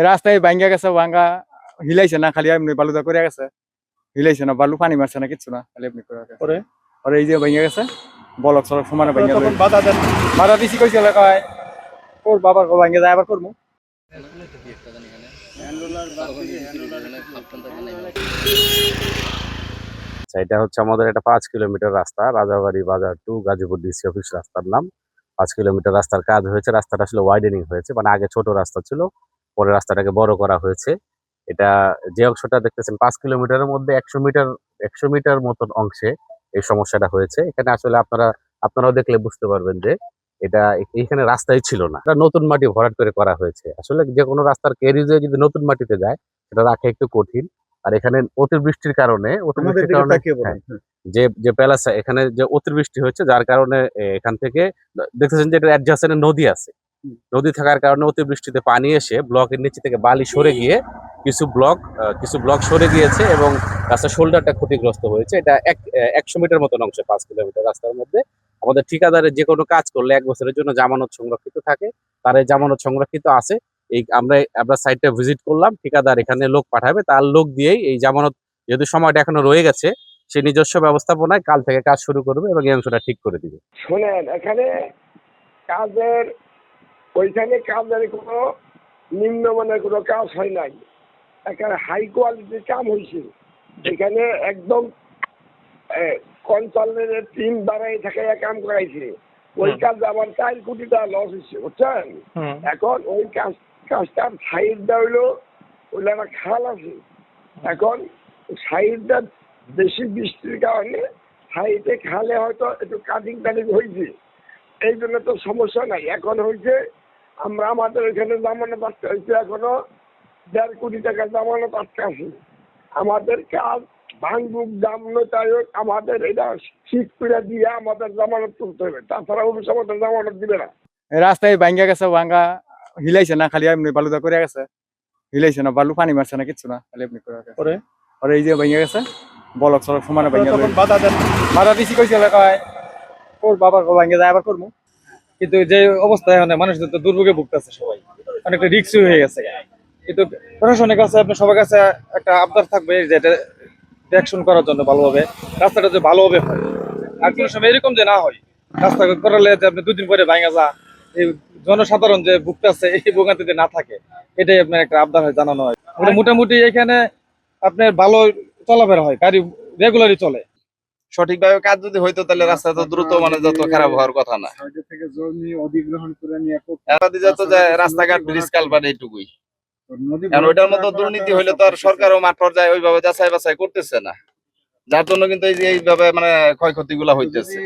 রাস্তায় ভাঙ্গা গেছে, ভাঙ্গা হিলাইছে না, খালি এমনি বালুদা করে গেছে, হিলাইছে না, বালু পানি মারছে না, কিচ্ছু না, খালি এমনি করে গেছে। পরে এই যে ভাঙ্গা গেছে, বলক সড়ক সমানে ভাঙ্গা বাধা দেন, বাধা দিছি কইছে এলাকায় ওর বাবার ভাঙ্গে যায় আবার করবো। এটা হচ্ছে আমাদের একটা 5 কিলোমিটার রাস্তা, রাজাবাড়ি বাজার টু গাজীপুর ডিসি অফিস রাস্তার নাম। 5 কিলোমিটার রাস্তার কাজ হয়েছে। রাস্তাটা আসলে ওয়াইডেনিং হয়েছে, মানে আগে ছোট রাস্তা ছিল, পরে রাস্তাটাকে বড় করা হয়েছে। এটা যে অংশটা দেখতেছেন 5 কিলোমিটারের মধ্যে 100 মিটার মতন অংশে এই সমস্যাটা হয়েছে। এখানে আসলে আপনারাও দেখলে বুঝতে পারবেন যে এটা এখানে রাস্তাই ছিল না, এটা নতুন মাটি ভরাট করে করা হয়েছে। আসলে যে কোনো রাস্তার ক্যারিজে যদি নতুন মাটিতে যায় সেটা রাখা একটু কঠিন। আর এখানে অতিবৃষ্টির কারণে হ্যাঁ, যে প্যালাসা এখানে যে অতিবৃষ্টি হচ্ছে, যার কারণে এখান থেকে দেখতেছেন যে এটা অ্যাডজাসেন্ট নদী আছে। নদী থাকার কারণে অতিবৃষ্টিতে পানি এসে ব্লকের নিচে থেকে বালি সরে গিয়ে কিছু ব্লক সরে গিয়েছে এবং রাস্তার শোল্ডারটা ক্ষতিগ্রস্ত হয়েছে। এটা 100 মিটার মতন অংশে 5 কিলোমিটার রাস্তার মধ্যে। আমাদের ঠিকাদারের যে কোনো কাজ করলে 1 বছরের জন্য জামানত সংরক্ষিত থাকে, তার এই জামানত সংরক্ষিত আছে। এই আমরা সাইটটা ভিজিট করলাম, ঠিকাদার এখানে লোক পাঠাবে, তার লোক দিয়েই এই জামানত, যেহেতু সময়টা এখনো রয়ে গেছে, সে নিজস্ব ব্যবস্থাপনায় কাল থেকে কাজ শুরু করবে এবং এই অংশটা ঠিক করে দিবে। শোনেন, এখানে কাজের ওইখানে কাজের কোনো নিম্নমানের কোনো কাজ হয় নাই, এখানে হাই কোয়ালিটির কাম হয়েছে। এখানে একদম কনসালটেন্টের টিম দাঁড়াই থাকে কাম করাইছে। ওই কাজ আমার 4 কোটি টাকা লস হয়েছে, বুঝছেন। এখন ওই কাজটার সাইডটা হইলো ওইটা একটা খাল আছে। এখন সাইডটা বেশি বৃষ্টির কারণে সাইডে খালে হয়তো একটু কাটিং হয়েছে, এই জন্য তো সমস্যা নাই। এখন হয়েছে আমাদের এখানে জামানত আটকা হয়েছে, এখনো 1.5 কোটি টাকা জামানত আটকা আছে। আমাদের কাজ ভাঙুক দাম তাই হোক, আমাদের এটা ঠিক করে দিয়ে আমাদের জামানত তুলতে হবে, তাছাড়া অফিস আমাদের জামানত দিবে না। রাস্তায় ভাঙ্গা গেছে, ভাঙ্গা হিলাইছে না, খালি এমনি বালুদা করে গেছে, হিলাইছে না, বালু পানি মারছে না, কিচ্ছু না, খালি এমনি করে গেছে। পরে এই যে ভাঙ্গা গেছে, বলক সড়ক সমানে ভাঙ্গা বাধা দেন, বাধা দিছি কইছে এলাকায় ওর বাবার ভাঙ্গে যায় আবার করবো। কিন্তু যে অবস্থায় মানে মানুষদের তো দুর্ভোগে ভুগতেছে, সবাই অনেকটা রিস্ক হয়ে গেছে। কিন্তু প্রশাসনের কাছে আপনার সবার কাছে একটা আবদার থাকবে যে এটা দেখশন করার জন্য ভালোভাবে রাস্তাটা যে ভালোভাবে হয়। আর কোনো সময় এরকম যে না হয়, রাস্তা করালে যে আপনি 2 দিন পরে ভাঙা যা, এই জনসাধারণ যে ভুগতেছে এই ভোগান্তিতে না থাকে, এটাই আপনার একটা আবদার হয়, জানানো হয়। মোটামুটি এখানে আপনার ভালো চলাফেরা হয়, গাড়ি রেগুলারই চলে। সঠিকভাবে কাজ যদি হইতো তাহলে রাস্তা তো দ্রুত মানে যত খারাপ হওয়ার কথা না। থেকে জমি অধিগ্রহণ করে নিয়ে যত রাস্তাঘাট ব্রিজ কালভার্ট এইটুকুই। কারণ ওইটার মতো দুর্নীতি হইলে তো আর সরকারও মাঠ পর্যায়ে ওইভাবে যাচাই বাছাই করতেছে না, যার জন্য কিন্তু এইভাবে মানে ক্ষয়ক্ষতি গুলা হইতেছে।